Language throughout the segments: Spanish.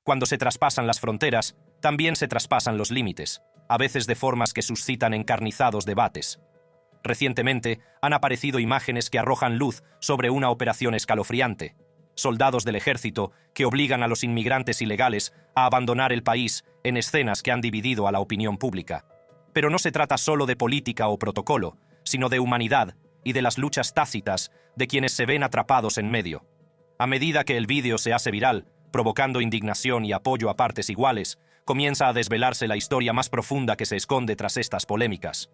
Cuando se traspasan las fronteras, también se traspasan los límites, a veces de formas que suscitan encarnizados debates. Recientemente han aparecido imágenes que arrojan luz sobre una operación escalofriante. Soldados del ejército que obligan a los inmigrantes ilegales a abandonar el país en escenas que han dividido a la opinión pública. Pero no se trata solo de política o protocolo, sino de humanidad y de las luchas tácitas de quienes se ven atrapados en medio. A medida que el vídeo se hace viral, provocando indignación y apoyo a partes iguales, comienza a desvelarse la historia más profunda que se esconde tras estas polémicas.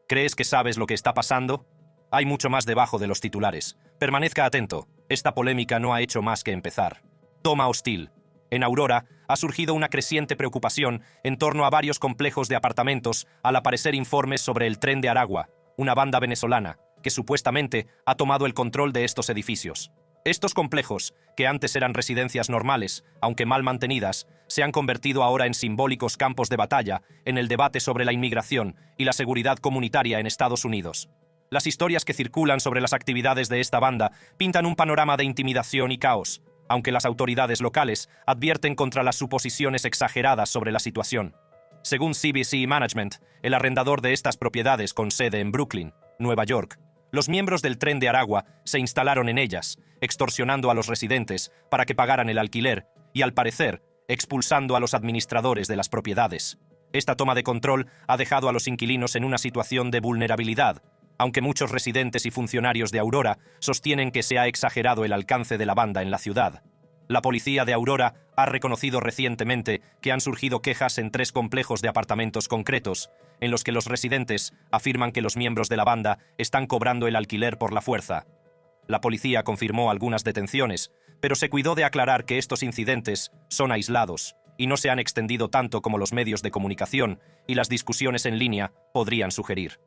¿Crees que sabes lo que está pasando? Hay mucho más debajo de los titulares. Permanezca atento. Esta polémica no ha hecho más que empezar. Toma hostil. En Aurora ha surgido una creciente preocupación en torno a varios complejos de apartamentos al aparecer informes sobre el Tren de Aragua, una banda venezolana que supuestamente ha tomado el control de estos edificios. Estos complejos, que antes eran residencias normales, aunque mal mantenidas, se han convertido ahora en simbólicos campos de batalla en el debate sobre la inmigración y la seguridad comunitaria en Estados Unidos. Las historias que circulan sobre las actividades de esta banda pintan un panorama de intimidación y caos, aunque las autoridades locales advierten contra las suposiciones exageradas sobre la situación. Según CBC Management, el arrendador de estas propiedades con sede en Brooklyn, Nueva York, los miembros del Tren de Aragua se instalaron en ellas, extorsionando a los residentes para que pagaran el alquiler y, al parecer, expulsando a los administradores de las propiedades. Esta toma de control ha dejado a los inquilinos en una situación de vulnerabilidad, aunque muchos residentes y funcionarios de Aurora sostienen que se ha exagerado el alcance de la banda en la ciudad. La policía de Aurora ha reconocido recientemente que han surgido quejas en 3 complejos de apartamentos concretos, en los que los residentes afirman que los miembros de la banda están cobrando el alquiler por la fuerza. La policía confirmó algunas detenciones, pero se cuidó de aclarar que estos incidentes son aislados y no se han extendido tanto como los medios de comunicación y las discusiones en línea podrían sugerir.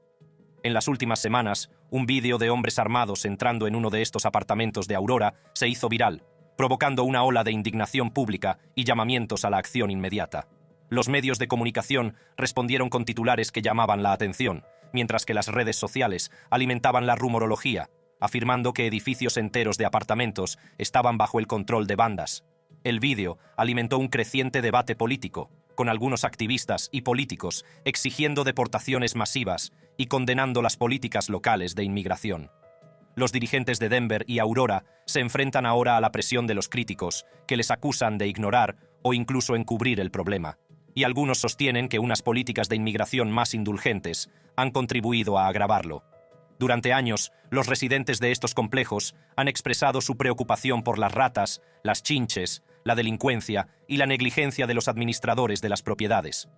En las últimas semanas, un vídeo de hombres armados entrando en uno de estos apartamentos de Aurora se hizo viral, provocando una ola de indignación pública y llamamientos a la acción inmediata. Los medios de comunicación respondieron con titulares que llamaban la atención, mientras que las redes sociales alimentaban la rumorología, afirmando que edificios enteros de apartamentos estaban bajo el control de bandas. El vídeo alimentó un creciente debate político, con algunos activistas y políticos exigiendo deportaciones masivas y condenando las políticas locales de inmigración. Los dirigentes de Denver y Aurora se enfrentan ahora a la presión de los críticos, que les acusan de ignorar o incluso encubrir el problema, y algunos sostienen que unas políticas de inmigración más indulgentes han contribuido a agravarlo. Durante años, los residentes de estos complejos han expresado su preocupación por las ratas, las chinches, la delincuencia y la negligencia de los administradores de las propiedades.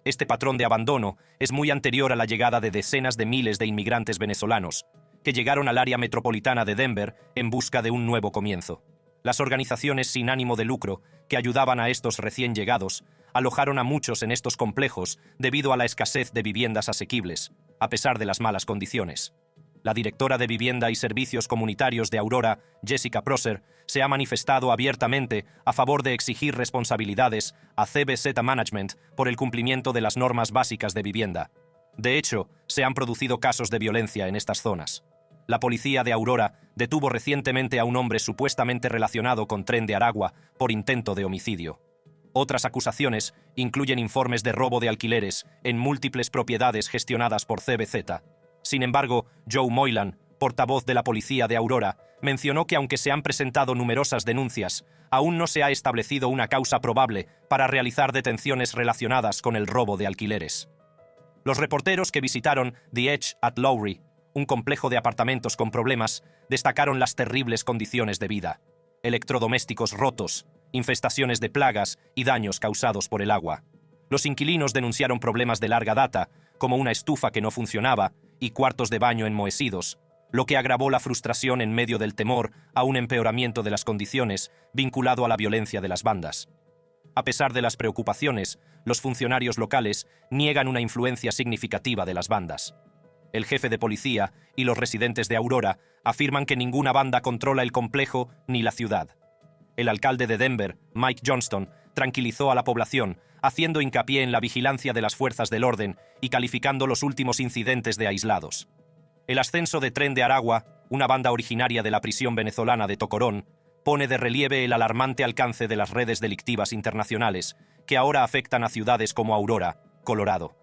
Este patrón de abandono es muy anterior a la llegada de decenas de miles de inmigrantes venezolanos, que llegaron al área metropolitana de Denver en busca de un nuevo comienzo. Las organizaciones sin ánimo de lucro que ayudaban a estos recién llegados alojaron a muchos en estos complejos debido a la escasez de viviendas asequibles, a pesar de las malas condiciones. La directora de Vivienda y Servicios Comunitarios de Aurora, Jessica Prosser, se ha manifestado abiertamente a favor de exigir responsabilidades a CBZ Management por el cumplimiento de las normas básicas de vivienda. De hecho, se han producido casos de violencia en estas zonas. La policía de Aurora detuvo recientemente a un hombre supuestamente relacionado con Tren de Aragua por intento de homicidio. Otras acusaciones incluyen informes de robo de alquileres en múltiples propiedades gestionadas por CBZ. Sin embargo, Joe Moylan, portavoz de la policía de Aurora, mencionó que aunque se han presentado numerosas denuncias, aún no se ha establecido una causa probable para realizar detenciones relacionadas con el robo de alquileres. Los reporteros que visitaron The Edge at Lowry, un complejo de apartamentos con problemas, destacaron las terribles condiciones de vida: electrodomésticos rotos, infestaciones de plagas y daños causados por el agua. Los inquilinos denunciaron problemas de larga data, como una estufa que no funcionaba y cuartos de baño enmohecidos, lo que agravó la frustración en medio del temor a un empeoramiento de las condiciones vinculado a la violencia de las bandas. A pesar de las preocupaciones, los funcionarios locales niegan una influencia significativa de las bandas. El jefe de policía y los residentes de Aurora afirman que ninguna banda controla el complejo ni la ciudad. El alcalde de Denver, Mike Johnston, tranquilizó a la población, haciendo hincapié en la vigilancia de las fuerzas del orden y calificando los últimos incidentes de aislados. El ascenso de Tren de Aragua, una banda originaria de la prisión venezolana de Tocorón, pone de relieve el alarmante alcance de las redes delictivas internacionales, que ahora afectan a ciudades como Aurora, Colorado.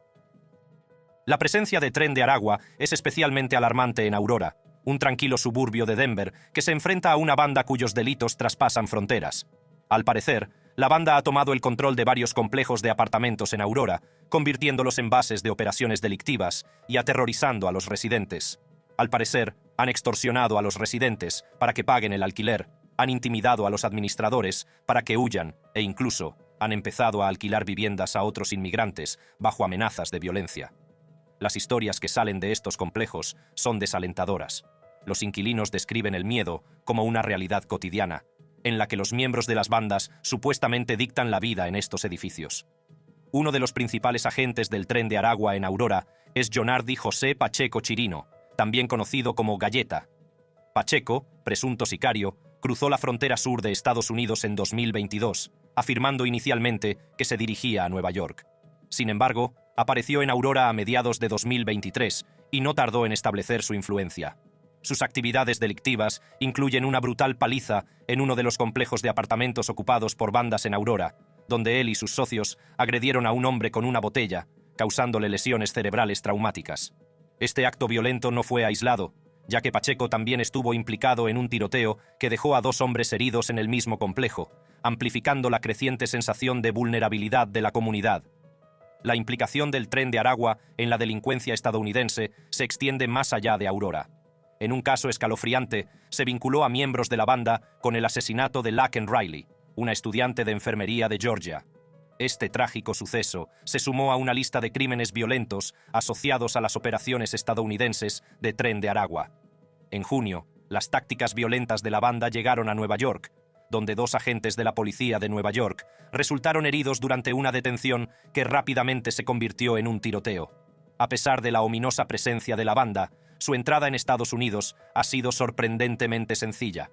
La presencia de Tren de Aragua es especialmente alarmante en Aurora, un tranquilo suburbio de Denver que se enfrenta a una banda cuyos delitos traspasan fronteras. Al parecer, la banda ha tomado el control de varios complejos de apartamentos en Aurora, convirtiéndolos en bases de operaciones delictivas y aterrorizando a los residentes. Al parecer, han extorsionado a los residentes para que paguen el alquiler, han intimidado a los administradores para que huyan e incluso han empezado a alquilar viviendas a otros inmigrantes bajo amenazas de violencia. Las historias que salen de estos complejos son desalentadoras. Los inquilinos describen el miedo como una realidad cotidiana, en la que los miembros de las bandas supuestamente dictan la vida en estos edificios. Uno de los principales agentes del Tren de Aragua en Aurora es Jonardi José Pacheco Chirino, también conocido como Galleta. Pacheco, presunto sicario, cruzó la frontera sur de Estados Unidos en 2022, afirmando inicialmente que se dirigía a Nueva York. Sin embargo, apareció en Aurora a mediados de 2023 y no tardó en establecer su influencia. Sus actividades delictivas incluyen una brutal paliza en uno de los complejos de apartamentos ocupados por bandas en Aurora, donde él y sus socios agredieron a un hombre con una botella, causándole lesiones cerebrales traumáticas. Este acto violento no fue aislado, ya que Pacheco también estuvo implicado en un tiroteo que dejó a 2 hombres heridos en el mismo complejo, amplificando la creciente sensación de vulnerabilidad de la comunidad. La implicación del Tren de Aragua en la delincuencia estadounidense se extiende más allá de Aurora. En un caso escalofriante, se vinculó a miembros de la banda con el asesinato de Laken Riley, una estudiante de enfermería de Georgia. Este trágico suceso se sumó a una lista de crímenes violentos asociados a las operaciones estadounidenses de Tren de Aragua. En junio, las tácticas violentas de la banda llegaron a Nueva York, donde 2 agentes de la policía de Nueva York resultaron heridos durante una detención que rápidamente se convirtió en un tiroteo. A pesar de la ominosa presencia de la banda, su entrada en Estados Unidos ha sido sorprendentemente sencilla.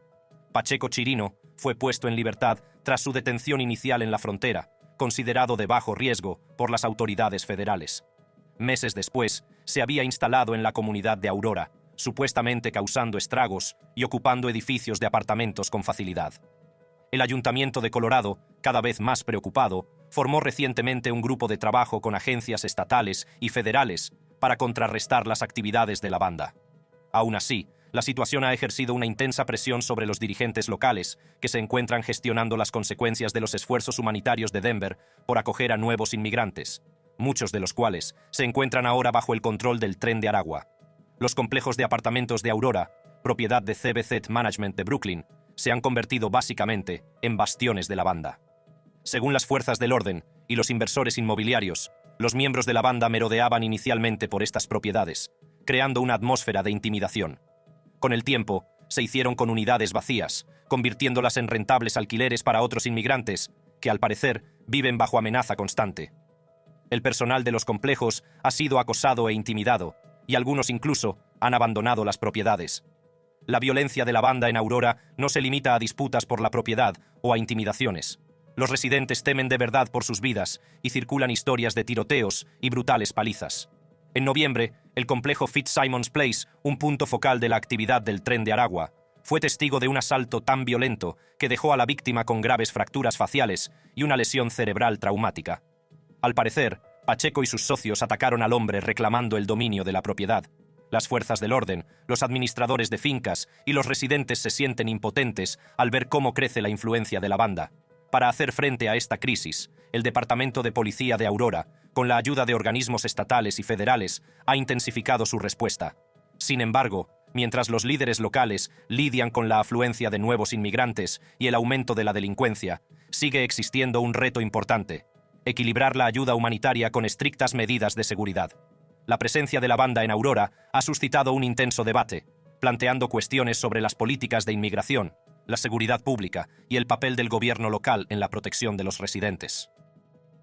Pacheco Chirino fue puesto en libertad tras su detención inicial en la frontera, considerado de bajo riesgo por las autoridades federales. Meses después, se había instalado en la comunidad de Aurora, supuestamente causando estragos y ocupando edificios de apartamentos con facilidad. El Ayuntamiento de Colorado, cada vez más preocupado, formó recientemente un grupo de trabajo con agencias estatales y federales para contrarrestar las actividades de la banda. Aún así, la situación ha ejercido una intensa presión sobre los dirigentes locales, que se encuentran gestionando las consecuencias de los esfuerzos humanitarios de Denver por acoger a nuevos inmigrantes, muchos de los cuales se encuentran ahora bajo el control del Tren de Aragua. Los complejos de apartamentos de Aurora, propiedad de CBZ Management de Brooklyn, se han convertido básicamente en bastiones de la banda. Según las fuerzas del orden y los inversores inmobiliarios, los miembros de la banda merodeaban inicialmente por estas propiedades, creando una atmósfera de intimidación. Con el tiempo, se hicieron con unidades vacías, convirtiéndolas en rentables alquileres para otros inmigrantes, que al parecer viven bajo amenaza constante. El personal de los complejos ha sido acosado e intimidado, y algunos incluso han abandonado las propiedades. La violencia de la banda en Aurora no se limita a disputas por la propiedad o a intimidaciones. Los residentes temen de verdad por sus vidas y circulan historias de tiroteos y brutales palizas. En noviembre, el complejo Fitzsimons Place, un punto focal de la actividad del Tren de Aragua, fue testigo de un asalto tan violento que dejó a la víctima con graves fracturas faciales y una lesión cerebral traumática. Al parecer, Pacheco y sus socios atacaron al hombre reclamando el dominio de la propiedad. Las fuerzas del orden, los administradores de fincas y los residentes se sienten impotentes al ver cómo crece la influencia de la banda. Para hacer frente a esta crisis, el Departamento de Policía de Aurora, con la ayuda de organismos estatales y federales, ha intensificado su respuesta. Sin embargo, mientras los líderes locales lidian con la afluencia de nuevos inmigrantes y el aumento de la delincuencia, sigue existiendo un reto importante: equilibrar la ayuda humanitaria con estrictas medidas de seguridad. La presencia de la banda en Aurora ha suscitado un intenso debate, planteando cuestiones sobre las políticas de inmigración, la seguridad pública y el papel del gobierno local en la protección de los residentes.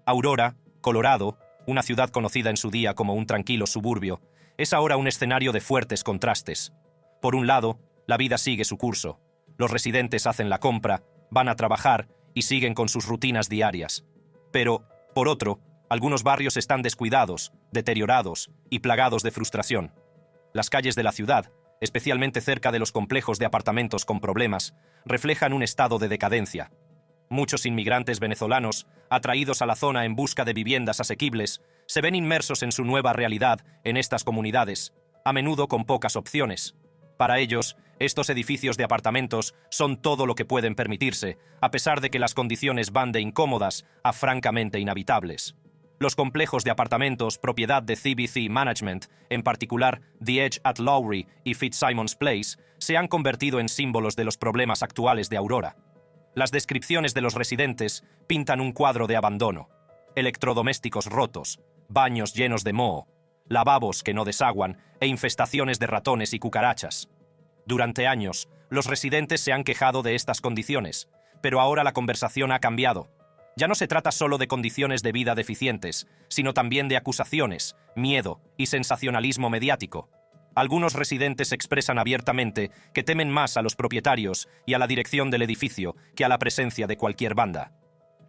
Aurora, Colorado, una ciudad conocida en su día como un tranquilo suburbio, es ahora un escenario de fuertes contrastes. Por un lado, la vida sigue su curso. Los residentes hacen la compra, van a trabajar y siguen con sus rutinas diarias. Pero, por otro, algunos barrios están descuidados, deteriorados y plagados de frustración. Las calles de la ciudad, especialmente cerca de los complejos de apartamentos con problemas, reflejan un estado de decadencia. Muchos inmigrantes venezolanos, atraídos a la zona en busca de viviendas asequibles, se ven inmersos en su nueva realidad en estas comunidades, a menudo con pocas opciones. Para ellos, estos edificios de apartamentos son todo lo que pueden permitirse, a pesar de que las condiciones van de incómodas a francamente inhabitables. Los complejos de apartamentos, propiedad de CBC Management, en particular The Edge at Lowry y Fitzsimons Place, se han convertido en símbolos de los problemas actuales de Aurora. Las descripciones de los residentes pintan un cuadro de abandono: electrodomésticos rotos, baños llenos de moho, lavabos que no desaguan e infestaciones de ratones y cucarachas. Durante años, los residentes se han quejado de estas condiciones, pero ahora la conversación ha cambiado. Ya no se trata solo de condiciones de vida deficientes, sino también de acusaciones, miedo y sensacionalismo mediático. Algunos residentes expresan abiertamente que temen más a los propietarios y a la dirección del edificio que a la presencia de cualquier banda.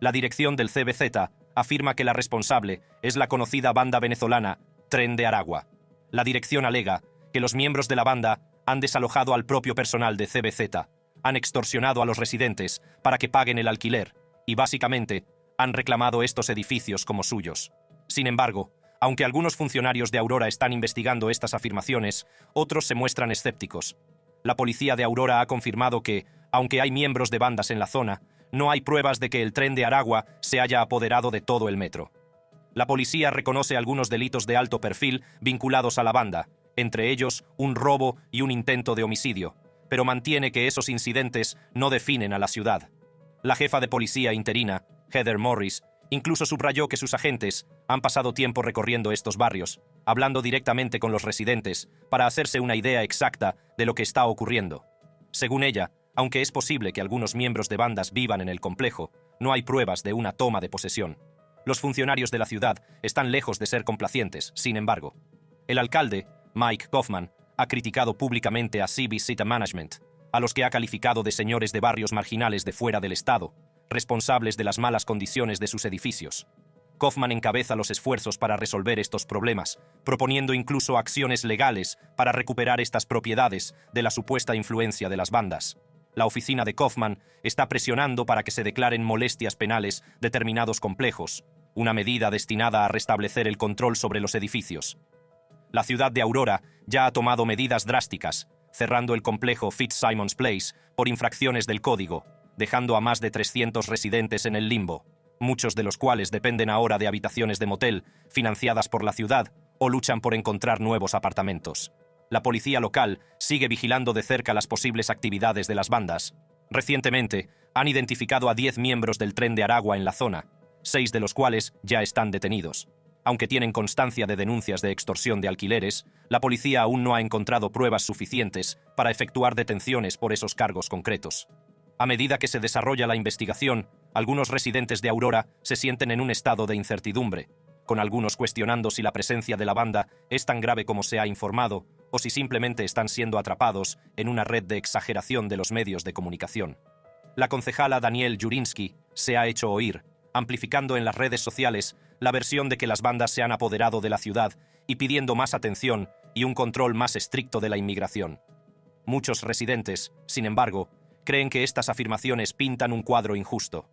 La dirección del CBZ afirma que la responsable es la conocida banda venezolana Tren de Aragua. La dirección alega que los miembros de la banda han desalojado al propio personal de CBZ, han extorsionado a los residentes para que paguen el alquiler y, básicamente, han reclamado estos edificios como suyos. Sin embargo, aunque algunos funcionarios de Aurora están investigando estas afirmaciones, otros se muestran escépticos. La policía de Aurora ha confirmado que, aunque hay miembros de bandas en la zona, no hay pruebas de que el Tren de Aragua se haya apoderado de todo el metro. La policía reconoce algunos delitos de alto perfil vinculados a la banda, entre ellos un robo y un intento de homicidio, pero mantiene que esos incidentes no definen a la ciudad. La jefa de policía interina, Heather Morris, incluso subrayó que sus agentes han pasado tiempo recorriendo estos barrios, hablando directamente con los residentes para hacerse una idea exacta de lo que está ocurriendo. Según ella, aunque es posible que algunos miembros de bandas vivan en el complejo, no hay pruebas de una toma de posesión. Los funcionarios de la ciudad están lejos de ser complacientes, sin embargo. El alcalde, Mike Kaufman, ha criticado públicamente a CBZ Management, a los que ha calificado de señores de barrios marginales de fuera del estado, responsables de las malas condiciones de sus edificios. Kaufman encabeza los esfuerzos para resolver estos problemas, proponiendo incluso acciones legales para recuperar estas propiedades de la supuesta influencia de las bandas. La oficina de Kaufman está presionando para que se declaren molestias penales determinados complejos, una medida destinada a restablecer el control sobre los edificios. La ciudad de Aurora ya ha tomado medidas drásticas, cerrando el complejo Fitzsimons Place por infracciones del código, dejando a más de 300 residentes en el limbo, muchos de los cuales dependen ahora de habitaciones de motel financiadas por la ciudad o luchan por encontrar nuevos apartamentos. La policía local sigue vigilando de cerca las posibles actividades de las bandas. Recientemente, han identificado a 10 miembros del Tren de Aragua en la zona, 6 de los cuales ya están detenidos. Aunque tienen constancia de denuncias de extorsión de alquileres, la policía aún no ha encontrado pruebas suficientes para efectuar detenciones por esos cargos concretos. A medida que se desarrolla la investigación, algunos residentes de Aurora se sienten en un estado de incertidumbre, con algunos cuestionando si la presencia de la banda es tan grave como se ha informado o si simplemente están siendo atrapados en una red de exageración de los medios de comunicación. La concejala Danielle Jurinsky se ha hecho oír, amplificando en las redes sociales la versión de que las bandas se han apoderado de la ciudad y pidiendo más atención y un control más estricto de la inmigración. Muchos residentes, sin embargo, creen que estas afirmaciones pintan un cuadro injusto.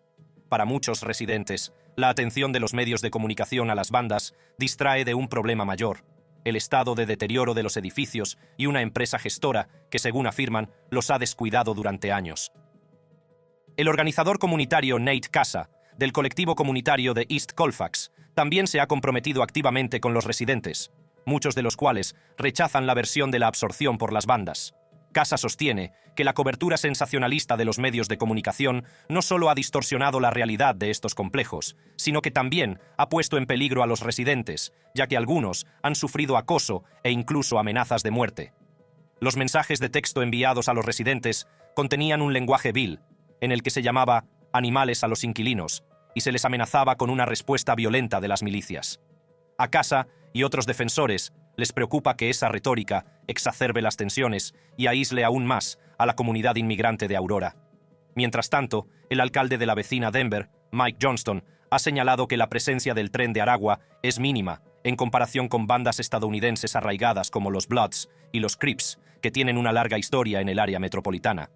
Para muchos residentes, la atención de los medios de comunicación a las bandas distrae de un problema mayor: el estado de deterioro de los edificios y una empresa gestora que, según afirman, los ha descuidado durante años. El organizador comunitario Nate Casa, del colectivo comunitario de East Colfax, también se ha comprometido activamente con los residentes, muchos de los cuales rechazan la versión de la absorción por las bandas. Casa sostiene que la cobertura sensacionalista de los medios de comunicación no solo ha distorsionado la realidad de estos complejos, sino que también ha puesto en peligro a los residentes, ya que algunos han sufrido acoso e incluso amenazas de muerte. Los mensajes de texto enviados a los residentes contenían un lenguaje vil, en el que se llamaba animales a los inquilinos, y se les amenazaba con una respuesta violenta de las milicias. A Casa y otros defensores les preocupa que esa retórica exacerbe las tensiones y aísle aún más a la comunidad inmigrante de Aurora. Mientras tanto, el alcalde de la vecina Denver, Mike Johnston, ha señalado que la presencia del Tren de Aragua es mínima en comparación con bandas estadounidenses arraigadas como los Bloods y los Crips, que tienen una larga historia en el área metropolitana.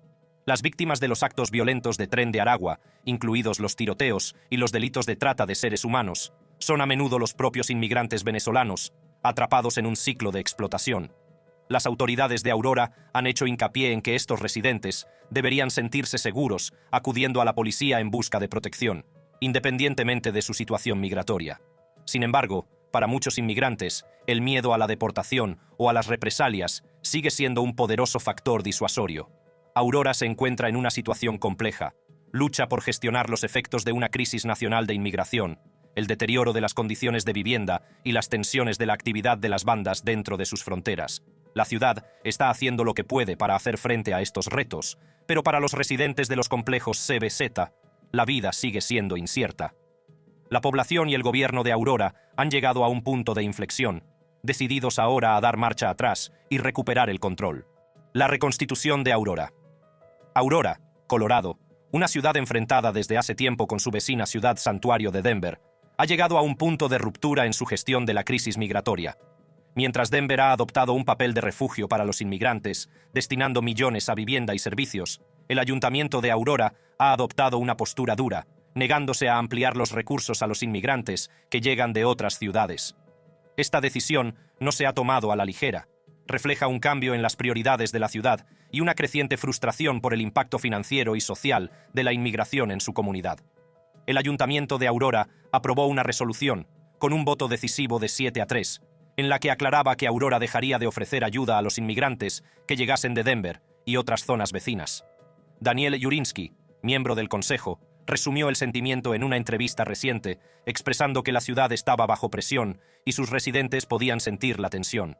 Las víctimas de los actos violentos de Tren de Aragua, incluidos los tiroteos y los delitos de trata de seres humanos, son a menudo los propios inmigrantes venezolanos, atrapados en un ciclo de explotación. Las autoridades de Aurora han hecho hincapié en que estos residentes deberían sentirse seguros acudiendo a la policía en busca de protección, independientemente de su situación migratoria. Sin embargo, para muchos inmigrantes, el miedo a la deportación o a las represalias sigue siendo un poderoso factor disuasorio. Aurora se encuentra en una situación compleja. Lucha por gestionar los efectos de una crisis nacional de inmigración, el deterioro de las condiciones de vivienda y las tensiones de la actividad de las bandas dentro de sus fronteras. La ciudad está haciendo lo que puede para hacer frente a estos retos, pero para los residentes de los complejos CBZ, la vida sigue siendo incierta. La población y el gobierno de Aurora han llegado a un punto de inflexión, decididos ahora a dar marcha atrás y recuperar el control. La reconstitución de Aurora. Aurora, Colorado, una ciudad enfrentada desde hace tiempo con su vecina ciudad santuario de Denver, ha llegado a un punto de ruptura en su gestión de la crisis migratoria. Mientras Denver ha adoptado un papel de refugio para los inmigrantes, destinando millones a vivienda y servicios, el ayuntamiento de Aurora ha adoptado una postura dura, negándose a ampliar los recursos a los inmigrantes que llegan de otras ciudades. Esta decisión no se ha tomado a la ligera. Refleja un cambio en las prioridades de la ciudad y una creciente frustración por el impacto financiero y social de la inmigración en su comunidad. El ayuntamiento de Aurora aprobó una resolución, con un voto decisivo de 7-3, en la que aclaraba que Aurora dejaría de ofrecer ayuda a los inmigrantes que llegasen de Denver y otras zonas vecinas. Daniel Jurinsky, miembro del Consejo, resumió el sentimiento en una entrevista reciente, expresando que la ciudad estaba bajo presión y sus residentes podían sentir la tensión.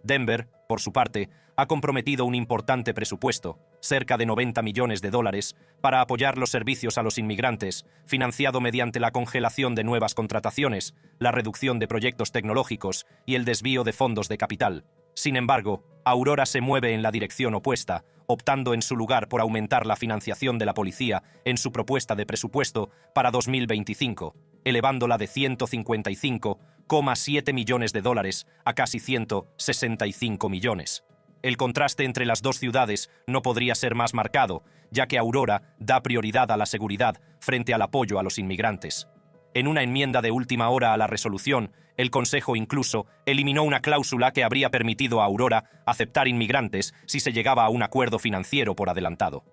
Denver, por su parte, ha comprometido un importante presupuesto, cerca de $90 millones, para apoyar los servicios a los inmigrantes, financiado mediante la congelación de nuevas contrataciones, la reducción de proyectos tecnológicos y el desvío de fondos de capital. Sin embargo, Aurora se mueve en la dirección opuesta, optando en su lugar por aumentar la financiación de la policía en su propuesta de presupuesto para 2025, elevándola de $155,7 millones a casi 165 millones. El contraste entre las dos ciudades no podría ser más marcado, ya que Aurora da prioridad a la seguridad frente al apoyo a los inmigrantes. En una enmienda de última hora a la resolución, el Consejo incluso eliminó una cláusula que habría permitido a Aurora aceptar inmigrantes si se llegaba a un acuerdo financiero por adelantado.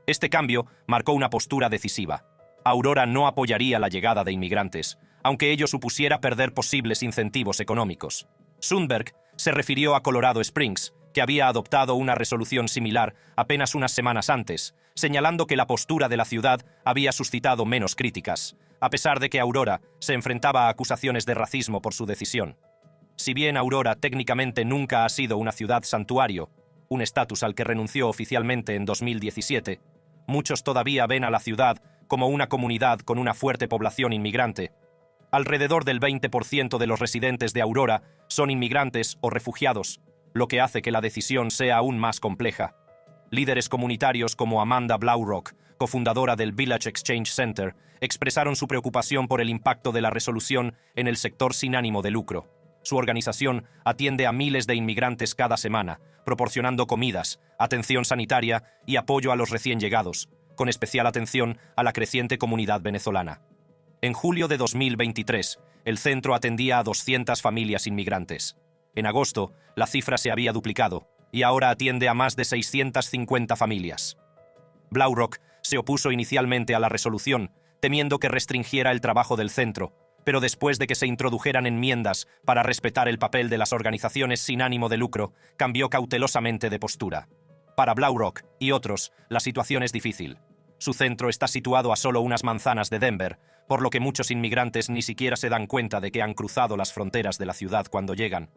Este cambio marcó una postura decisiva. Aurora no apoyaría la llegada de inmigrantes, aunque ello supusiera perder posibles incentivos económicos. Sundberg se refirió a Colorado Springs, que había adoptado una resolución similar apenas unas semanas antes, señalando que la postura de la ciudad había suscitado menos críticas, a pesar de que Aurora se enfrentaba a acusaciones de racismo por su decisión. Si bien Aurora técnicamente nunca ha sido una ciudad santuario, un estatus al que renunció oficialmente en 2017, muchos todavía ven a la ciudad como una comunidad con una fuerte población inmigrante. Alrededor del 20% de los residentes de Aurora son inmigrantes o refugiados, lo que hace que la decisión sea aún más compleja. Líderes comunitarios como Amanda Blaurock, cofundadora del Village Exchange Center, expresaron su preocupación por el impacto de la resolución en el sector sin ánimo de lucro. Su organización atiende a miles de inmigrantes cada semana, proporcionando comidas, atención sanitaria y apoyo a los recién llegados, con especial atención a la creciente comunidad venezolana. En julio de 2023, el centro atendía a 200 familias inmigrantes. En agosto, la cifra se había duplicado, y ahora atiende a más de 650 familias. Blaurock se opuso inicialmente a la resolución, temiendo que restringiera el trabajo del centro, pero después de que se introdujeran enmiendas para respetar el papel de las organizaciones sin ánimo de lucro, cambió cautelosamente de postura. Para Blaurock y otros, la situación es difícil. Su centro está situado a solo unas manzanas de Denver, por lo que muchos inmigrantes ni siquiera se dan cuenta de que han cruzado las fronteras de la ciudad cuando llegan.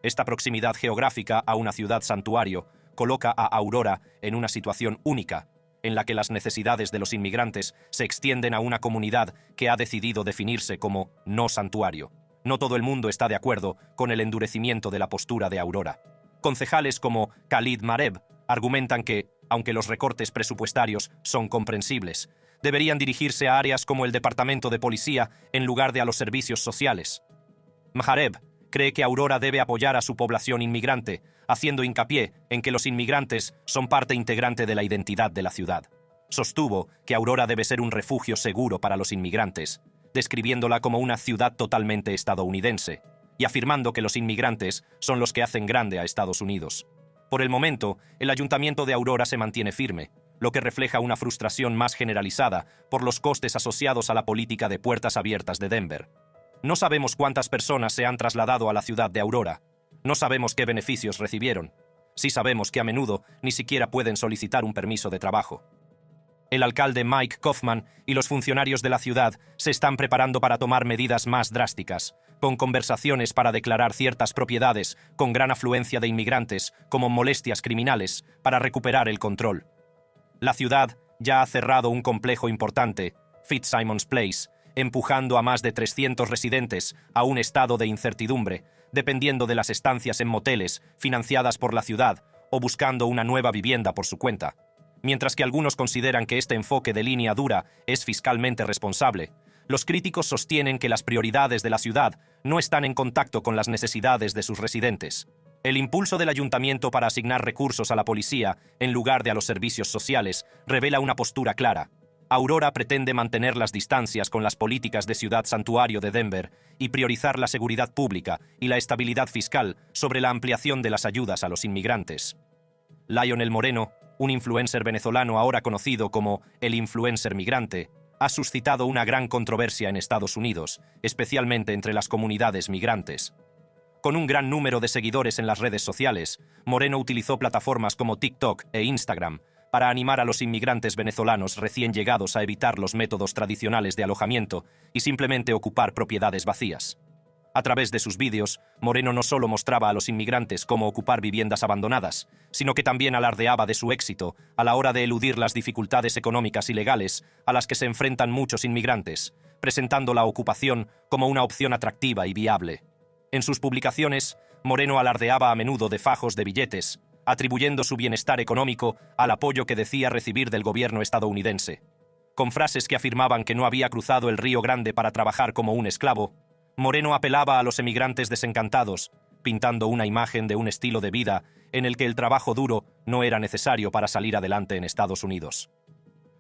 Esta proximidad geográfica a una ciudad santuario coloca a Aurora en una situación única, en la que las necesidades de los inmigrantes se extienden a una comunidad que ha decidido definirse como no santuario. No todo el mundo está de acuerdo con el endurecimiento de la postura de Aurora. Concejales como Khalid Mareb argumentan que, aunque los recortes presupuestarios son comprensibles, deberían dirigirse a áreas como el Departamento de Policía en lugar de a los servicios sociales. Mahareb cree que Aurora debe apoyar a su población inmigrante, haciendo hincapié en que los inmigrantes son parte integrante de la identidad de la ciudad. Sostuvo que Aurora debe ser un refugio seguro para los inmigrantes, describiéndola como una ciudad totalmente estadounidense, y afirmando que los inmigrantes son los que hacen grande a Estados Unidos. Por el momento, el ayuntamiento de Aurora se mantiene firme, lo que refleja una frustración más generalizada por los costes asociados a la política de puertas abiertas de Denver. No sabemos cuántas personas se han trasladado a la ciudad de Aurora. No sabemos qué beneficios recibieron. Sí sabemos que a menudo ni siquiera pueden solicitar un permiso de trabajo. El alcalde Mike Kaufman y los funcionarios de la ciudad se están preparando para tomar medidas más drásticas, con conversaciones para declarar ciertas propiedades con gran afluencia de inmigrantes como molestias criminales para recuperar el control. La ciudad ya ha cerrado un complejo importante, Fitzsimons Place, empujando a más de 300 residentes a un estado de incertidumbre, dependiendo de las estancias en moteles financiadas por la ciudad o buscando una nueva vivienda por su cuenta. Mientras que algunos consideran que este enfoque de línea dura es fiscalmente responsable, los críticos sostienen que las prioridades de la ciudad no están en contacto con las necesidades de sus residentes. El impulso del ayuntamiento para asignar recursos a la policía en lugar de a los servicios sociales revela una postura clara. Aurora pretende mantener las distancias con las políticas de ciudad santuario de Denver y priorizar la seguridad pública y la estabilidad fiscal sobre la ampliación de las ayudas a los inmigrantes. Lionel Moreno, un influencer venezolano ahora conocido como el influencer migrante, ha suscitado una gran controversia en Estados Unidos, especialmente entre las comunidades migrantes. Con un gran número de seguidores en las redes sociales, Moreno utilizó plataformas como TikTok e Instagram para animar a los inmigrantes venezolanos recién llegados a evitar los métodos tradicionales de alojamiento y simplemente ocupar propiedades vacías. A través de sus vídeos, Moreno no solo mostraba a los inmigrantes cómo ocupar viviendas abandonadas, sino que también alardeaba de su éxito a la hora de eludir las dificultades económicas y legales a las que se enfrentan muchos inmigrantes, presentando la ocupación como una opción atractiva y viable. En sus publicaciones, Moreno alardeaba a menudo de fajos de billetes, atribuyendo su bienestar económico al apoyo que decía recibir del gobierno estadounidense. Con frases que afirmaban que no había cruzado el Río Grande para trabajar como un esclavo, Moreno apelaba a los emigrantes desencantados, pintando una imagen de un estilo de vida en el que el trabajo duro no era necesario para salir adelante en Estados Unidos.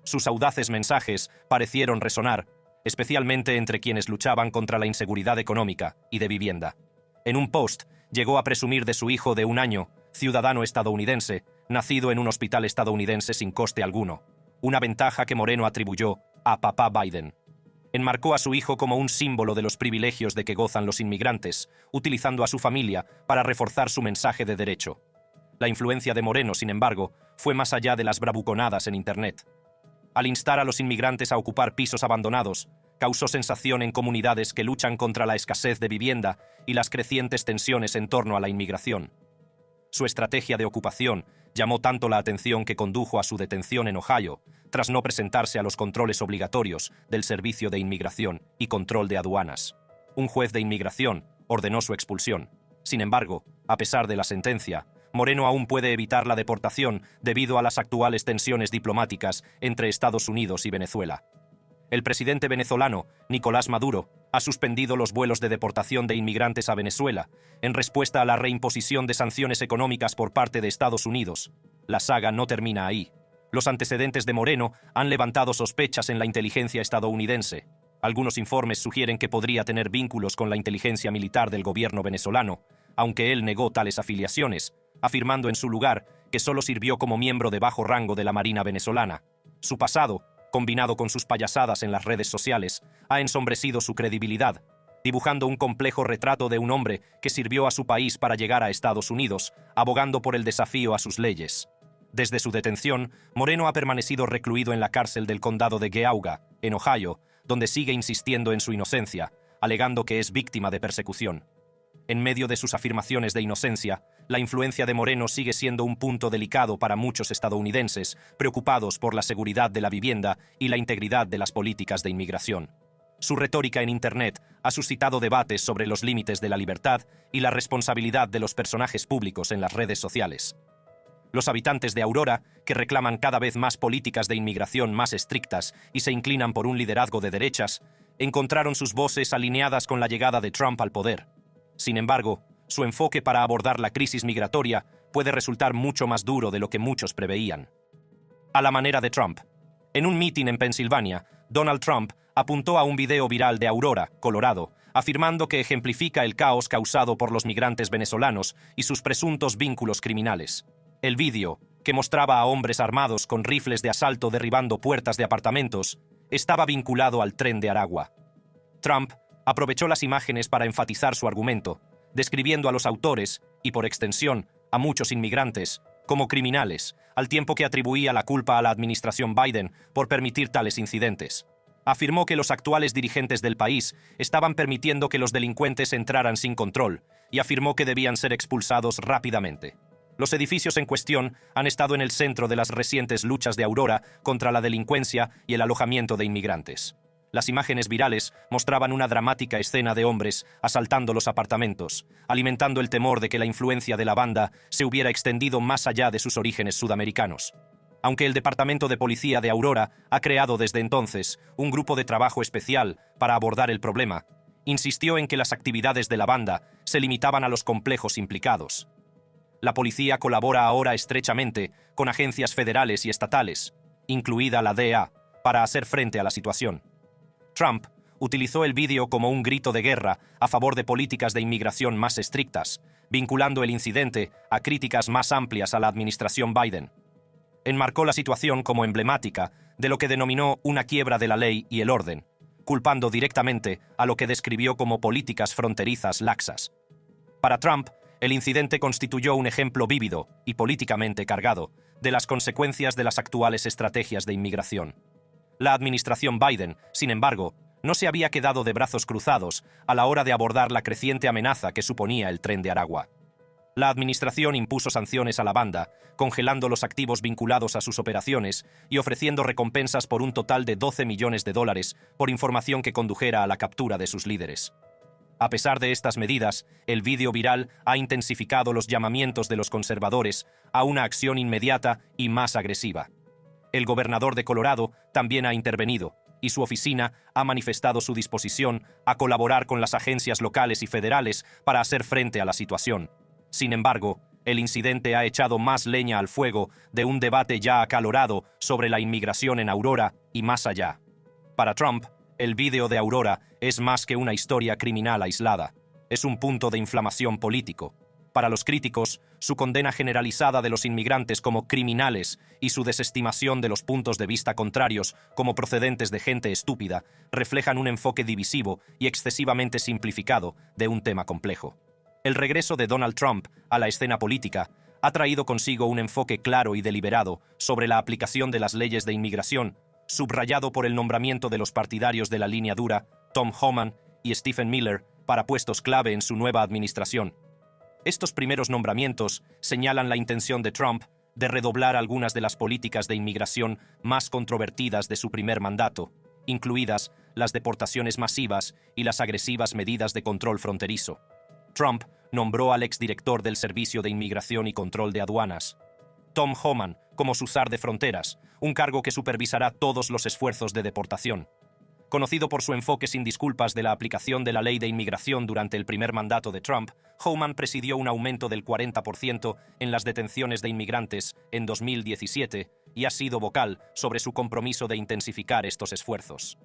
Sus audaces mensajes parecieron resonar, especialmente entre quienes luchaban contra la inseguridad económica y de vivienda. En un post, llegó a presumir de su hijo de 1 año, ciudadano estadounidense, nacido en un hospital estadounidense sin coste alguno, una ventaja que Moreno atribuyó a papá Biden. Enmarcó a su hijo como un símbolo de los privilegios de que gozan los inmigrantes, utilizando a su familia para reforzar su mensaje de derecho. La influencia de Moreno, sin embargo, fue más allá de las bravuconadas en Internet. Al instar a los inmigrantes a ocupar pisos abandonados, causó sensación en comunidades que luchan contra la escasez de vivienda y las crecientes tensiones en torno a la inmigración. Su estrategia de ocupación llamó tanto la atención que condujo a su detención en Ohio, tras no presentarse a los controles obligatorios del Servicio de Inmigración y Control de Aduanas. Un juez de inmigración ordenó su expulsión. Sin embargo, a pesar de la sentencia, Moreno aún puede evitar la deportación debido a las actuales tensiones diplomáticas entre Estados Unidos y Venezuela. El presidente venezolano, Nicolás Maduro, ha suspendido los vuelos de deportación de inmigrantes a Venezuela, en respuesta a la reimposición de sanciones económicas por parte de Estados Unidos. La saga no termina ahí. Los antecedentes de Moreno han levantado sospechas en la inteligencia estadounidense. Algunos informes sugieren que podría tener vínculos con la inteligencia militar del gobierno venezolano, aunque él negó tales afiliaciones, afirmando en su lugar que solo sirvió como miembro de bajo rango de la Marina venezolana. Su pasado, combinado con sus payasadas en las redes sociales, ha ensombrecido su credibilidad, dibujando un complejo retrato de un hombre que sirvió a su país para llegar a Estados Unidos, abogando por el desafío a sus leyes. Desde su detención, Moreno ha permanecido recluido en la cárcel del condado de Geauga, en Ohio, donde sigue insistiendo en su inocencia, alegando que es víctima de persecución. En medio de sus afirmaciones de inocencia, la influencia de Moreno sigue siendo un punto delicado para muchos estadounidenses, preocupados por la seguridad de la vivienda y la integridad de las políticas de inmigración. Su retórica en Internet ha suscitado debates sobre los límites de la libertad y la responsabilidad de los personajes públicos en las redes sociales. Los habitantes de Aurora, que reclaman cada vez más políticas de inmigración más estrictas y se inclinan por un liderazgo de derechas, encontraron sus voces alineadas con la llegada de Trump al poder. Sin embargo, su enfoque para abordar la crisis migratoria puede resultar mucho más duro de lo que muchos preveían. A la manera de Trump. En un mitin en Pensilvania, Donald Trump apuntó a un video viral de Aurora, Colorado, afirmando que ejemplifica el caos causado por los migrantes venezolanos y sus presuntos vínculos criminales. El vídeo, que mostraba a hombres armados con rifles de asalto derribando puertas de apartamentos, estaba vinculado al tren de Aragua. Trump aprovechó las imágenes para enfatizar su argumento, describiendo a los autores, y por extensión, a muchos inmigrantes, como criminales, al tiempo que atribuía la culpa a la administración Biden por permitir tales incidentes. Afirmó que los actuales dirigentes del país estaban permitiendo que los delincuentes entraran sin control, y afirmó que debían ser expulsados rápidamente. Los edificios en cuestión han estado en el centro de las recientes luchas de Aurora contra la delincuencia y el alojamiento de inmigrantes. Las imágenes virales mostraban una dramática escena de hombres asaltando los apartamentos, alimentando el temor de que la influencia de la banda se hubiera extendido más allá de sus orígenes sudamericanos. Aunque el Departamento de Policía de Aurora ha creado desde entonces un grupo de trabajo especial para abordar el problema, insistió en que las actividades de la banda se limitaban a los complejos implicados. La policía colabora ahora estrechamente con agencias federales y estatales, incluida la DEA, para hacer frente a la situación. Trump utilizó el vídeo como un grito de guerra a favor de políticas de inmigración más estrictas, vinculando el incidente a críticas más amplias a la administración Biden. Enmarcó la situación como emblemática de lo que denominó una quiebra de la ley y el orden, culpando directamente a lo que describió como políticas fronterizas laxas. Para Trump, el incidente constituyó un ejemplo vívido y políticamente cargado de las consecuencias de las actuales estrategias de inmigración. La administración Biden, sin embargo, no se había quedado de brazos cruzados a la hora de abordar la creciente amenaza que suponía el tren de Aragua. La administración impuso sanciones a la banda, congelando los activos vinculados a sus operaciones y ofreciendo recompensas por un total de $12 millones por información que condujera a la captura de sus líderes. A pesar de estas medidas, el vídeo viral ha intensificado los llamamientos de los conservadores a una acción inmediata y más agresiva. El gobernador de Colorado también ha intervenido, y su oficina ha manifestado su disposición a colaborar con las agencias locales y federales para hacer frente a la situación. Sin embargo, el incidente ha echado más leña al fuego de un debate ya acalorado sobre la inmigración en Aurora y más allá. Para Trump, el vídeo de Aurora es más que una historia criminal aislada. Es un punto de inflamación político. Para los críticos, su condena generalizada de los inmigrantes como criminales y su desestimación de los puntos de vista contrarios como procedentes de gente estúpida reflejan un enfoque divisivo y excesivamente simplificado de un tema complejo. El regreso de Donald Trump a la escena política ha traído consigo un enfoque claro y deliberado sobre la aplicación de las leyes de inmigración, subrayado por el nombramiento de los partidarios de la línea dura, Tom Homan y Stephen Miller, para puestos clave en su nueva administración. Estos primeros nombramientos señalan la intención de Trump de redoblar algunas de las políticas de inmigración más controvertidas de su primer mandato, incluidas las deportaciones masivas y las agresivas medidas de control fronterizo. Trump nombró al exdirector del Servicio de Inmigración y Control de Aduanas, Tom Homan, como su zar de fronteras, un cargo que supervisará todos los esfuerzos de deportación. Conocido por su enfoque sin disculpas de la aplicación de la ley de inmigración durante el primer mandato de Trump, Homan presidió un aumento del 40% en las detenciones de inmigrantes en 2017 y ha sido vocal sobre su compromiso de intensificar estos esfuerzos.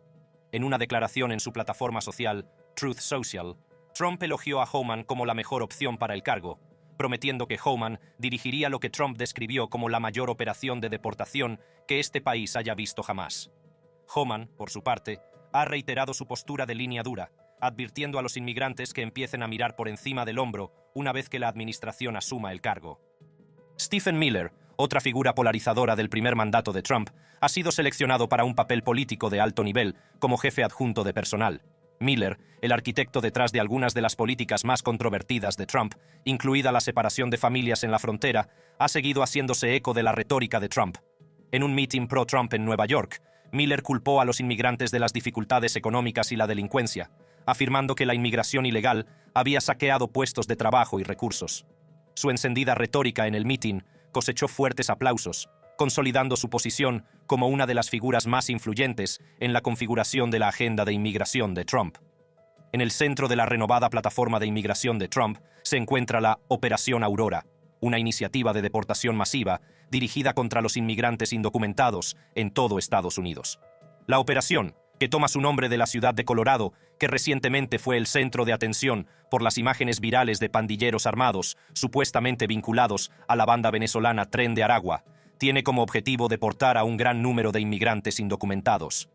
En una declaración en su plataforma social, Truth Social, Trump elogió a Homan como la mejor opción para el cargo, prometiendo que Homan dirigiría lo que Trump describió como la mayor operación de deportación que este país haya visto jamás. Homan, por su parte, ha reiterado su postura de línea dura, advirtiendo a los inmigrantes que empiecen a mirar por encima del hombro una vez que la administración asuma el cargo. Stephen Miller, otra figura polarizadora del primer mandato de Trump, ha sido seleccionado para un papel político de alto nivel como jefe adjunto de personal. Miller, el arquitecto detrás de algunas de las políticas más controvertidas de Trump, incluida la separación de familias en la frontera, ha seguido haciéndose eco de la retórica de Trump. En un meeting pro-Trump en Nueva York, Miller culpó a los inmigrantes de las dificultades económicas y la delincuencia, afirmando que la inmigración ilegal había saqueado puestos de trabajo y recursos. Su encendida retórica en el meeting cosechó fuertes aplausos, consolidando su posición como una de las figuras más influyentes en la configuración de la agenda de inmigración de Trump. En el centro de la renovada plataforma de inmigración de Trump se encuentra la Operación Aurora, una iniciativa de deportación masiva dirigida contra los inmigrantes indocumentados en todo Estados Unidos. La operación, que toma su nombre de la ciudad de Colorado, que recientemente fue el centro de atención por las imágenes virales de pandilleros armados supuestamente vinculados a la banda venezolana Tren de Aragua, tiene como objetivo deportar a un gran número de inmigrantes indocumentados.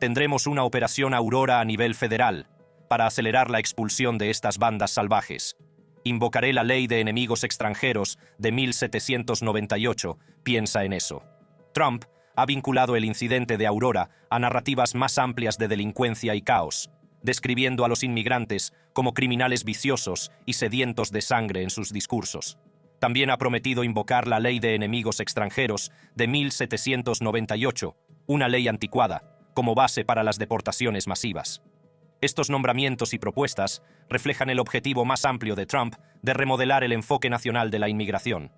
Tendremos una operación Aurora a nivel federal para acelerar la expulsión de estas bandas salvajes. Invocaré la ley de enemigos extranjeros de 1798, piensa en eso. Trump ha vinculado el incidente de Aurora a narrativas más amplias de delincuencia y caos, describiendo a los inmigrantes como criminales viciosos y sedientos de sangre en sus discursos. También ha prometido invocar la ley de enemigos extranjeros de 1798, una ley anticuada, como base para las deportaciones masivas. Estos nombramientos y propuestas reflejan el objetivo más amplio de Trump de remodelar el enfoque nacional de la inmigración.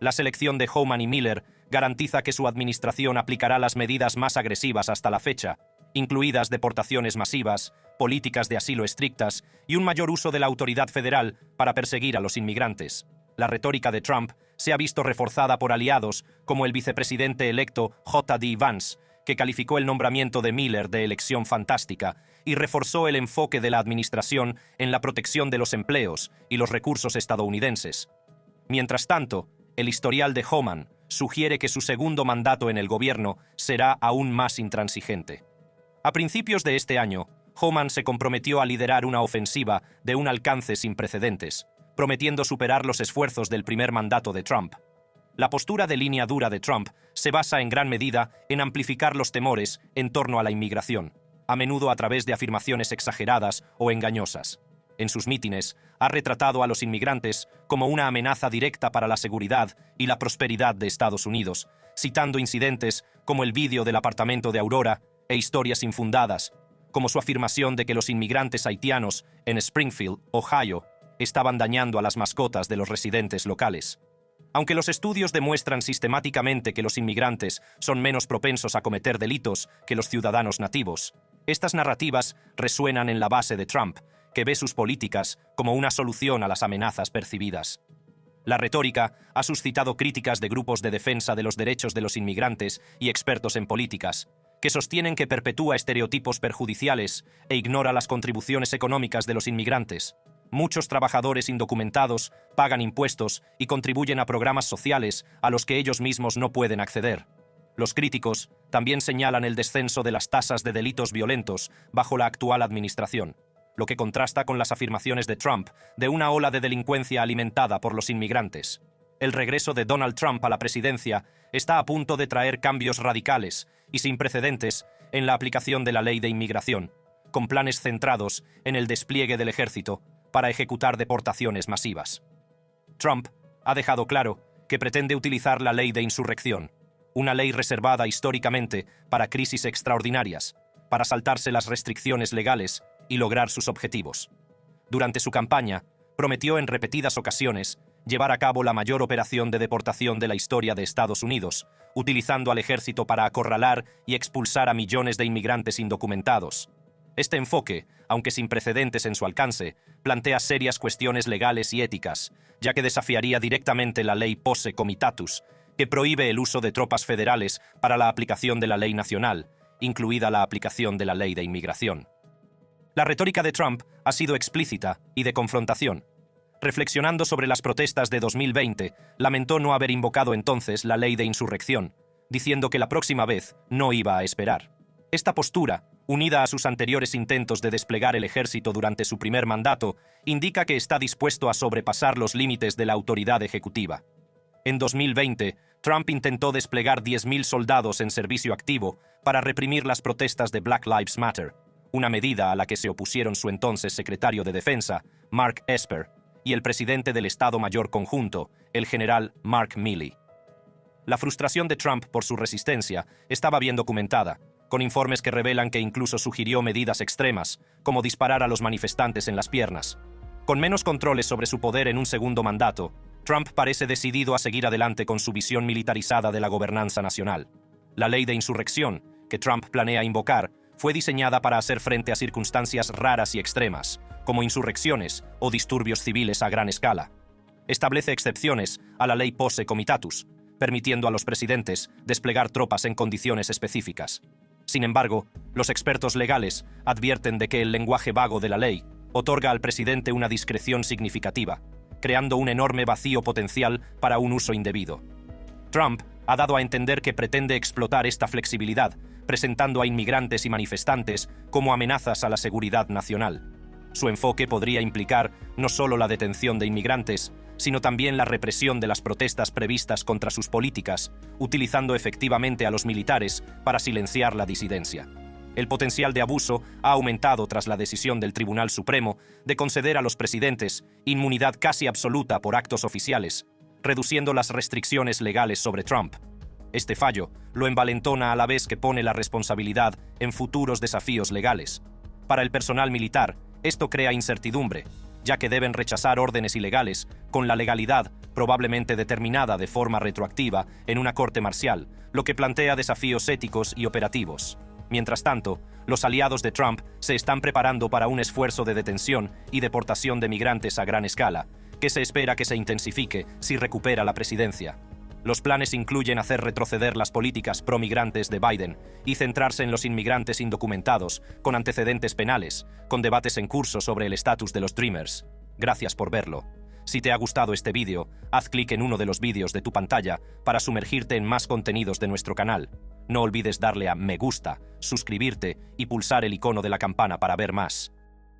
La selección de Homan y Miller garantiza que su administración aplicará las medidas más agresivas hasta la fecha, incluidas deportaciones masivas, políticas de asilo estrictas y un mayor uso de la autoridad federal para perseguir a los inmigrantes. La retórica de Trump se ha visto reforzada por aliados como el vicepresidente electo J.D. Vance, que calificó el nombramiento de Miller de elección fantástica y reforzó el enfoque de la administración en la protección de los empleos y los recursos estadounidenses. Mientras tanto, el historial de Homan sugiere que su segundo mandato en el gobierno será aún más intransigente. A principios de este año, Homan se comprometió a liderar una ofensiva de un alcance sin precedentes, prometiendo superar los esfuerzos del primer mandato de Trump. La postura de línea dura de Trump se basa en gran medida en amplificar los temores en torno a la inmigración, a menudo a través de afirmaciones exageradas o engañosas. En sus mítines, ha retratado a los inmigrantes como una amenaza directa para la seguridad y la prosperidad de Estados Unidos, citando incidentes como el vídeo del apartamento de Aurora e historias infundadas, como su afirmación de que los inmigrantes haitianos en Springfield, Ohio, estaban dañando a las mascotas de los residentes locales. Aunque los estudios demuestran sistemáticamente que los inmigrantes son menos propensos a cometer delitos que los ciudadanos nativos, estas narrativas resuenan en la base de Trump, que ve sus políticas como una solución a las amenazas percibidas. La retórica ha suscitado críticas de grupos de defensa de los derechos de los inmigrantes y expertos en políticas, que sostienen que perpetúa estereotipos perjudiciales e ignora las contribuciones económicas de los inmigrantes. Muchos trabajadores indocumentados pagan impuestos y contribuyen a programas sociales a los que ellos mismos no pueden acceder. Los críticos también señalan el descenso de las tasas de delitos violentos bajo la actual administración, lo que contrasta con las afirmaciones de Trump de una ola de delincuencia alimentada por los inmigrantes. El regreso de Donald Trump a la presidencia está a punto de traer cambios radicales y sin precedentes en la aplicación de la ley de inmigración, con planes centrados en el despliegue del ejército para ejecutar deportaciones masivas. Trump ha dejado claro que pretende utilizar la ley de insurrección, una ley reservada históricamente para crisis extraordinarias, para saltarse las restricciones legales y lograr sus objetivos. Durante su campaña, prometió en repetidas ocasiones llevar a cabo la mayor operación de deportación de la historia de Estados Unidos, utilizando al ejército para acorralar y expulsar a millones de inmigrantes indocumentados. Este enfoque, aunque sin precedentes en su alcance, plantea serias cuestiones legales y éticas, ya que desafiaría directamente la ley Posse Comitatus, que prohíbe el uso de tropas federales para la aplicación de la ley nacional, incluida la aplicación de la ley de inmigración. La retórica de Trump ha sido explícita y de confrontación. Reflexionando sobre las protestas de 2020, lamentó no haber invocado entonces la ley de insurrección, diciendo que la próxima vez no iba a esperar. Esta postura, unida a sus anteriores intentos de desplegar el ejército durante su primer mandato, indica que está dispuesto a sobrepasar los límites de la autoridad ejecutiva. En 2020, Trump intentó desplegar 10.000 soldados en servicio activo para reprimir las protestas de Black Lives Matter, una medida a la que se opusieron su entonces secretario de Defensa, Mark Esper, y el presidente del Estado Mayor Conjunto, el general Mark Milley. La frustración de Trump por su resistencia estaba bien documentada, con informes que revelan que incluso sugirió medidas extremas, como disparar a los manifestantes en las piernas. Con menos controles sobre su poder en un segundo mandato, Trump parece decidido a seguir adelante con su visión militarizada de la gobernanza nacional. La ley de insurrección, que Trump planea invocar, Fue diseñada para hacer frente a circunstancias raras y extremas, como insurrecciones o disturbios civiles a gran escala. Establece excepciones a la ley Posse Comitatus, permitiendo a los presidentes desplegar tropas en condiciones específicas. Sin embargo, los expertos legales advierten de que el lenguaje vago de la ley otorga al presidente una discreción significativa, creando un enorme vacío potencial para un uso indebido. Trump ha dado a entender que pretende explotar esta flexibilidad, presentando a inmigrantes y manifestantes como amenazas a la seguridad nacional. Su enfoque podría implicar no solo la detención de inmigrantes, sino también la represión de las protestas previstas contra sus políticas, utilizando efectivamente a los militares para silenciar la disidencia. El potencial de abuso ha aumentado tras la decisión del Tribunal Supremo de conceder a los presidentes inmunidad casi absoluta por actos oficiales, reduciendo las restricciones legales sobre Trump. Este fallo lo envalentona a la vez que pone la responsabilidad en futuros desafíos legales. Para el personal militar, esto crea incertidumbre, ya que deben rechazar órdenes ilegales con la legalidad probablemente determinada de forma retroactiva en una corte marcial, lo que plantea desafíos éticos y operativos. Mientras tanto, los aliados de Trump se están preparando para un esfuerzo de detención y deportación de migrantes a gran escala, que se espera que se intensifique si recupera la presidencia. Los planes incluyen hacer retroceder las políticas pro-migrantes de Biden y centrarse en los inmigrantes indocumentados, con antecedentes penales, con debates en curso sobre el estatus de los Dreamers. Gracias por verlo. Si te ha gustado este vídeo, haz clic en uno de los vídeos de tu pantalla para sumergirte en más contenidos de nuestro canal. No olvides darle a me gusta, suscribirte y pulsar el icono de la campana para ver más.